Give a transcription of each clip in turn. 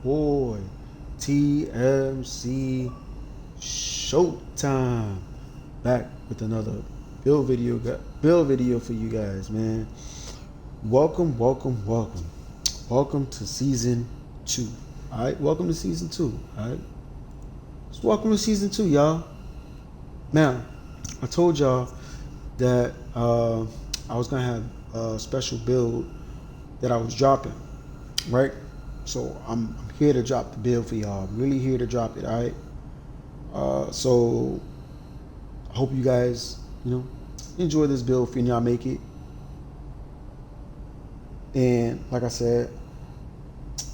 boy TMC Showtime, back with another build video for you guys, man. Welcome to season 2. All right, welcome to season 2. All right, welcome to season 2, y'all. Now, I told y'all that I was gonna have a special build that I was dropping, right? So I'm here to drop the build for y'all. I'm really here to drop it. All right. So I hope you guys, enjoy this build and y'all make it. And like I said,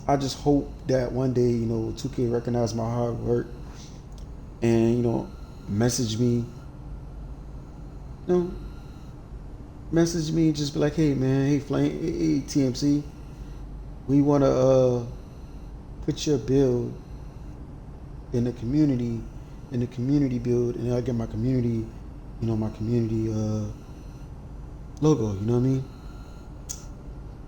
I just hope that one day, 2K recognize my hard work and, message me, just be like, hey man, hey Flame, hey TMC, we want to put your build in the community build, and I'll get my community, my community logo, you know what I mean?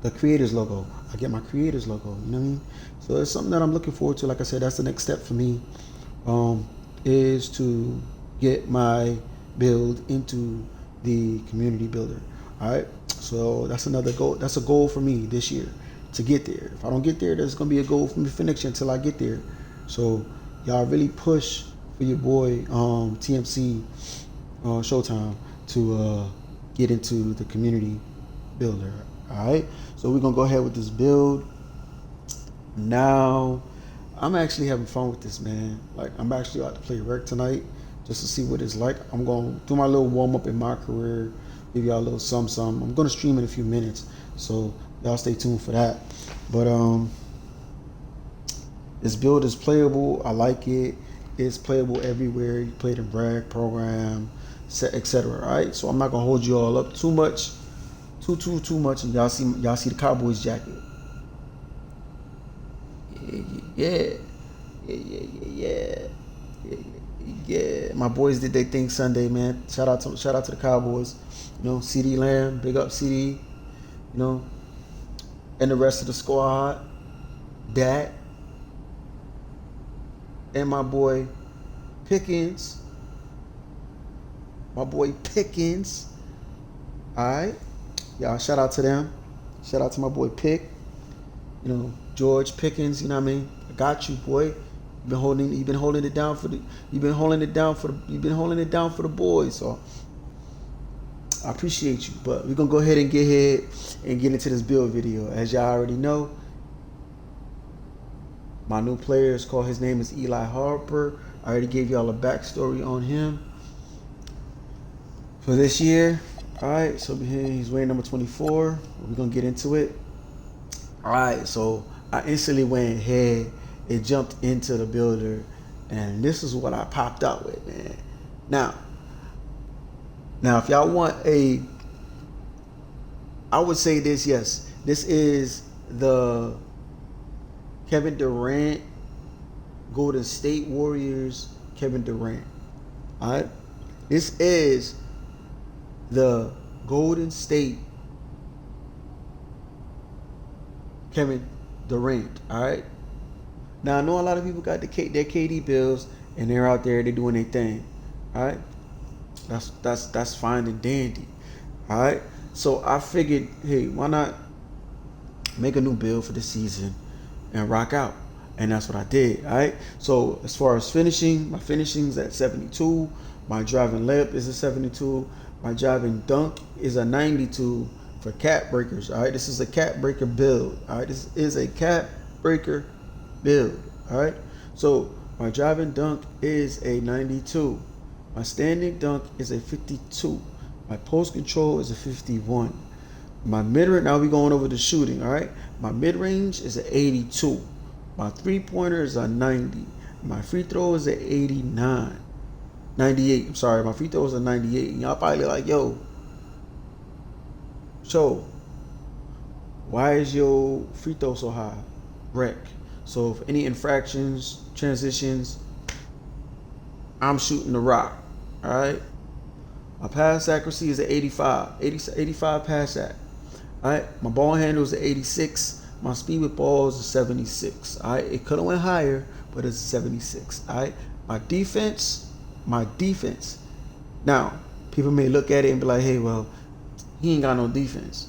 The creators logo. I get my creators logo, you know what I mean? So it's something that I'm looking forward to. Like I said, that's the next step for me, is to get my build into the community builder. All right. So that's another goal. That's a goal for me this year to get there. If I don't get there, there's gonna be a goal for me for next year until I get there. So y'all really push for your boy TMC Showtime to get into the community builder. All right. So we're gonna go ahead with this build. Now, I'm actually having fun with this, man. Like, I'm actually about to play Rec tonight just to see what it's like. I'm gonna do my little warm up in my career, give y'all a little some. I'm gonna stream in a few minutes, so y'all stay tuned for that. But this build is playable. I like it. It's playable everywhere. You play the Rec program, etc. All right. So I'm not gonna hold you all up too much, too much. And y'all see the Cowboys jacket. Yeah. My boys did their thing Sunday, man. Shout out to the Cowboys. CD Lamb, big up CD. And the rest of the squad. Dak. And my boy Pickens. Alright. Y'all, shout out to them. Shout out to my boy Pick. George Pickens, you know what I mean? I got you, boy. You've been holding it down for the boys. So I appreciate you. But we're gonna go ahead and get into this build video. As y'all already know, my new player his name is Eli Harper. I already gave y'all a backstory on him for this year. Alright, so he's wearing number 24. We're gonna get into it. Alright, so I instantly went ahead and jumped into the builder, and this is what I popped out with, man. Now if y'all want I would say this, yes. This is the Kevin Durant, Golden State Warriors Kevin Durant. Alright? This is the Golden State Kevin Durant. All right. Now I know a lot of people got their KD builds and they're out there, they're doing their thing. All right. That's fine and dandy. All right. So I figured, hey, why not make a new build for the season and rock out? And that's what I did. All right. So as far as finishing, my finishing's at 72. My driving layup is a 72. My driving dunk is a 92. For cap breakers. All right, this is a cap breaker build. All right, this is a cap breaker build. All right, so my driving dunk is a 92. My standing dunk is a 52. My post control is a 51. My mid range, now we going over the shooting. All right, my mid range is an 82. My 3-pointer is a 90. My free throw is an 89. 98. I'm sorry, my free throw is a 98. And y'all probably like, yo, so why is your free throw so high? Rec. So if any infractions, transitions, I'm shooting the rock. All right. My pass accuracy is an 85 pass act. All right. My ball handle is an 86. My speed with balls is 76. All right, it could have went higher, but it's 76. All right, my defense. Now, people may look at it and be like, "Hey, well, he ain't got no defense."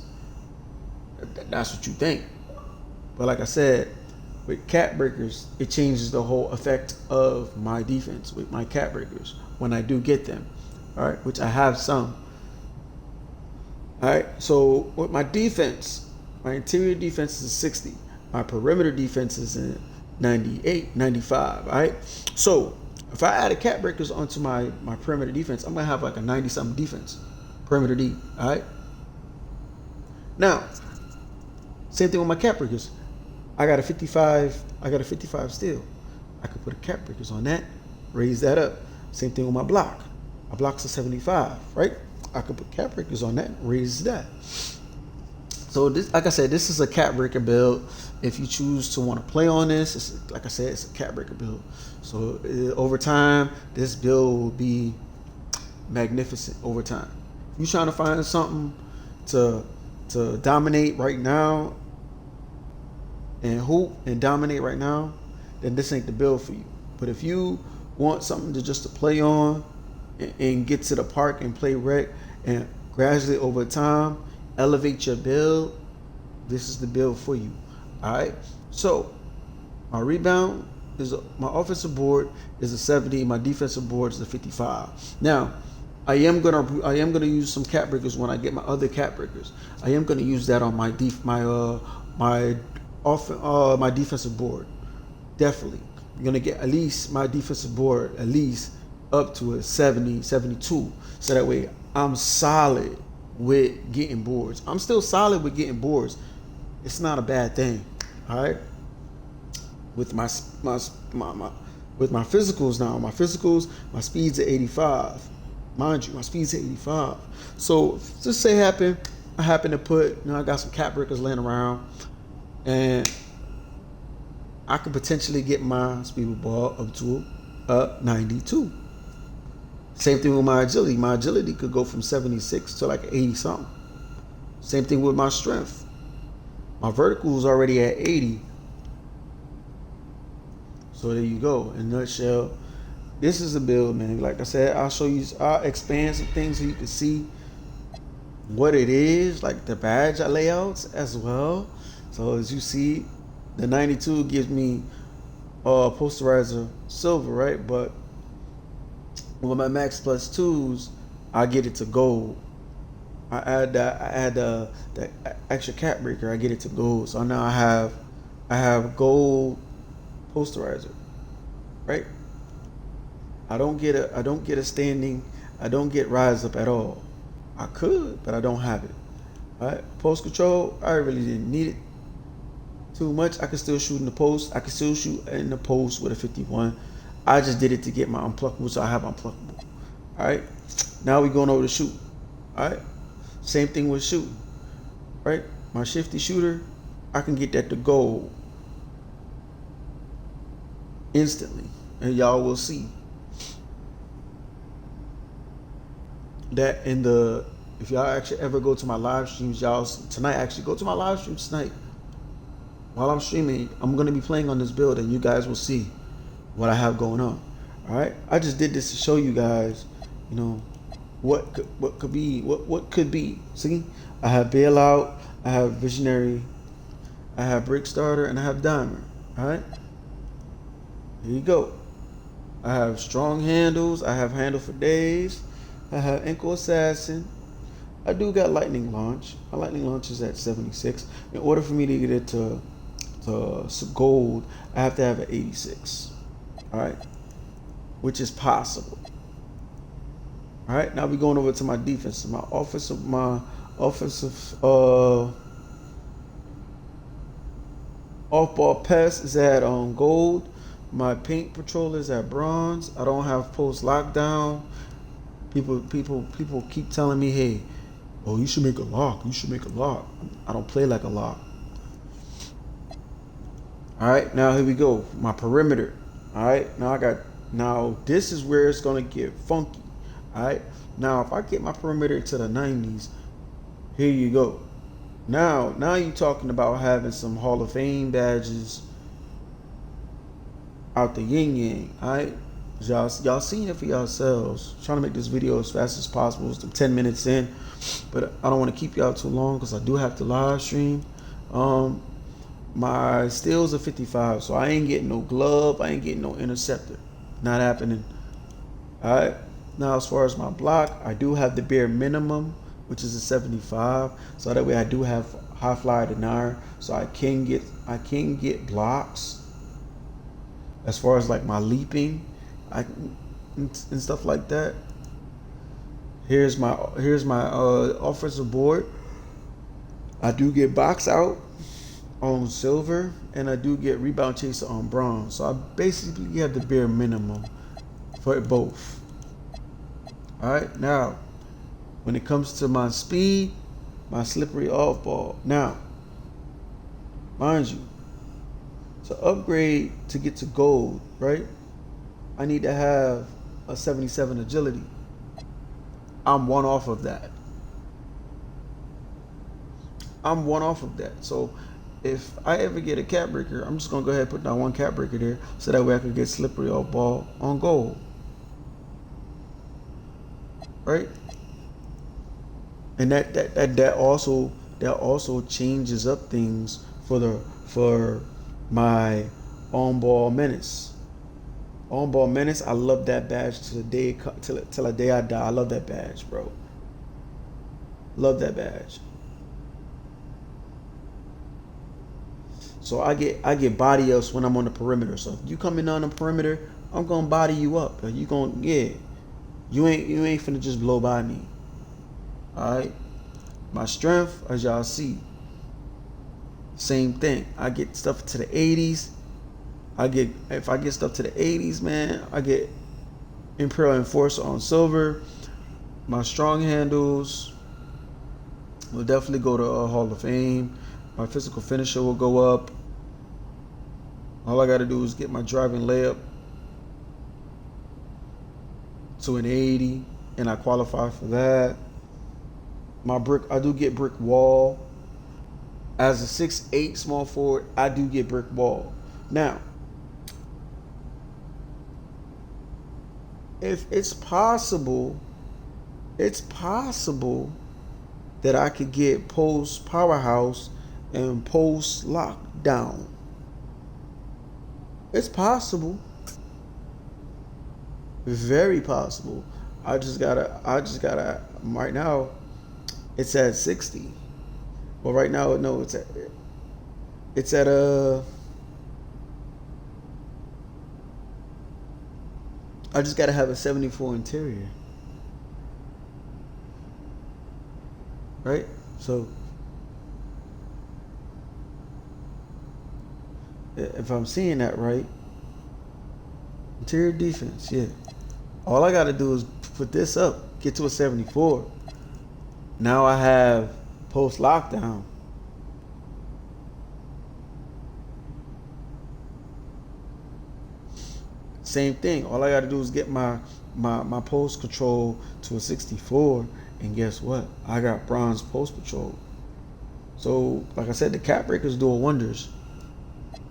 That's what you think. But like I said, with cat breakers, it changes the whole effect of my defense with my cat breakers when I do get them. All right, which I have some. All right, so with my defense, my interior defense is 60. My perimeter defense is in 98, 95. All right, so if I add a cat breakers onto my perimeter defense, I'm gonna have like a 90 something defense, perimeter D. All right. Now, same thing with my cat breakers. I got a 55. I got a 55 still. I could put a cat breakers on that, raise that up. Same thing with my block. My block's a 75, right? I could put cat breakers on that, raise that. So this, like I said, this is a cat breaker build. If you choose to want to play on this, it's, like I said, it's a cat breaker build. So over time, this build will be magnificent over time. If you're trying to find something to dominate right now and hoop and dominate right now, then this ain't the build for you. But if you want something to just to play on and get to the park and play rec and gradually over time elevate your build, this is the build for you. All right. So my rebound is my offensive board is a 70. My defensive board is a 55. Now, I am gonna use some cat breakers when I get my other cat breakers. I am gonna use that on my my defensive board. Definitely, I'm gonna get at least my defensive board at least up to a 70, 72. So that way I'm solid with getting boards. I'm still solid with getting boards. It's not a bad thing. All right. With my with my physicals now, my speed's at 85. Mind you, my speed's at 85. So just say I happen to put, I got some cat breakers laying around, and I could potentially get my speed with ball up to a 92. Same thing with my agility. My agility could go from 76 to like 80 something. Same thing with my strength. My vertical is already at 80. So there you go. In a nutshell, this is a build, man. Like I said, I'll expand some things so you can see what it is, like the badge layouts as well. So as you see, the 92 gives me posterizer silver, right? But with my Max Plus 2s, I get it to gold. I add the extra cat breaker, I get it to gold. So now I have gold posterizer, right? I don't get a standing, I don't get rise up at all. I could, but I don't have it. All right, post control, I really didn't need it too much. I can still shoot in the post. I can still shoot in the post with a 51. I just did it to get my unpluckable, so I have unpluckable. All right, now we're going over to shoot. All right, same thing with shooting. Right, my shifty shooter, I can get that to gold instantly, and y'all will see that in the, if y'all actually ever go to my live streams, y'all tonight, actually go to my live stream tonight. While I'm streaming, I'm gonna be playing on this build, and you guys will see what I have going on. All right, I just did this to show you guys, what could be. See, I have bailout, I have visionary, I have brick starter, and I have diamond. All right, here you go. I have strong handles. I have handle for days. I have ankle assassin. I do got lightning launch. My lightning launch is at 76. In order for me to get it to gold, I have to have an 86. All right, which is possible. All right, now we're going over to my defense. My offensive off-ball pass is at gold. My paint patrol is at bronze. I don't have post lockdown. People keep telling me, hey, oh, you should make a lock. You should make a lock. I don't play like a lock. All right, now here we go. My perimeter. All right, now this is where it's gonna get funky. All right, now if I get my perimeter to the 90s, here you go. Now you talking about having some Hall of Fame badges out the yin yang. Alright? Y'all seen it for yourselves. Trying to make this video as fast as possible. It's 10 minutes in. But I don't want to keep y'all too long because I do have to live stream. My steals are 55, so I ain't getting no glove, I ain't getting no interceptor. Not happening. Alright. Now as far as my block, I do have the bare minimum, which is a 75. So that way I do have high flyer denier. So I can get blocks. As far as like my leaping, and stuff like that. Here's my offensive board. I do get box out on silver, and I do get rebound chaser on bronze. So I basically have the bare minimum for both. Alright, now when it comes to my speed, my slippery off ball. Now, mind you, to upgrade to get to gold, right? I need to have a 77 agility. I'm one off of that. So if I ever get a cap breaker, I'm just gonna go ahead and put down one cap breaker there, so that way I can get slippery off ball on gold. Right? And that also changes up things for my on ball menace. On ball menace, I love that badge till the day I die. I love that badge, bro. Love that badge. So I get body ups when I'm on the perimeter. So if you come in on the perimeter, I'm gonna body you up. You ain't finna just blow by me. Alright. My strength, as y'all see, same thing. I get stuff to the 80s. If I get stuff to the 80s, man, I get Imperial Enforcer on silver. My strong handles will definitely go to Hall of Fame. My physical finisher will go up. All I got to do is get my driving layup to an 80, and I qualify for that. My brick, I do get brick wall. As a 6'8" small forward, I do get brick wall. Now, if it's possible that I could get post powerhouse and post lockdown. It's possible. Very possible. I just gotta right now it's at 60. Well, right now, no, it's at I just gotta have a 74 interior. Right? So if I'm seeing that right, interior defense, yeah. All I gotta do is put this up, get to a 74. Now I have post lockdown. Same thing. All I gotta do is get my post control to a 64, and guess what? I got bronze post control. So, like I said, the cap breakers doing wonders,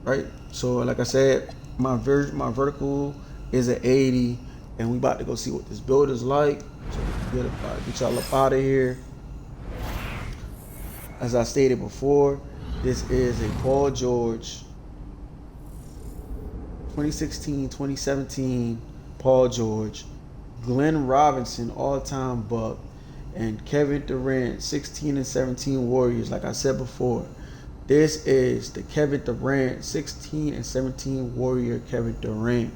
right? So, like I said, my vertical is at 80, and we about to go see what this build is like. So get y'all up out of here. As I stated before, this is a Paul George 2016, 2017 Paul George, Glenn Robinson all-time Buck, and Kevin Durant 16 and 17 Warriors. Like I said before, this is the Kevin Durant 16 and 17 Warrior Kevin Durant.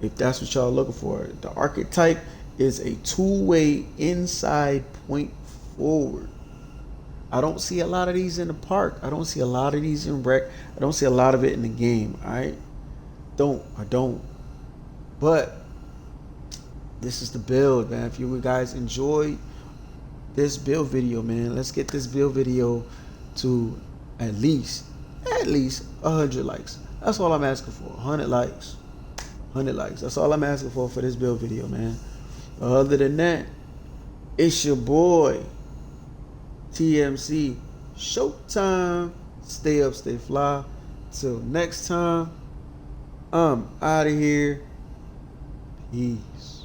If that's what y'all looking for, the archetype is a two-way inside point forward. I don't see a lot of these in the park. I don't see a lot of these in rec. I don't see a lot of it in the game. I don't. But this is the build, man. If you guys enjoy this build video, man, let's get this build video to at least 100 likes. That's all I'm asking for. 100 likes. 100 likes. That's all I'm asking for this build video, man. Other than that, it's your boy TMC Showtime. Stay up, stay fly. Till next time, I'm out of here. Peace.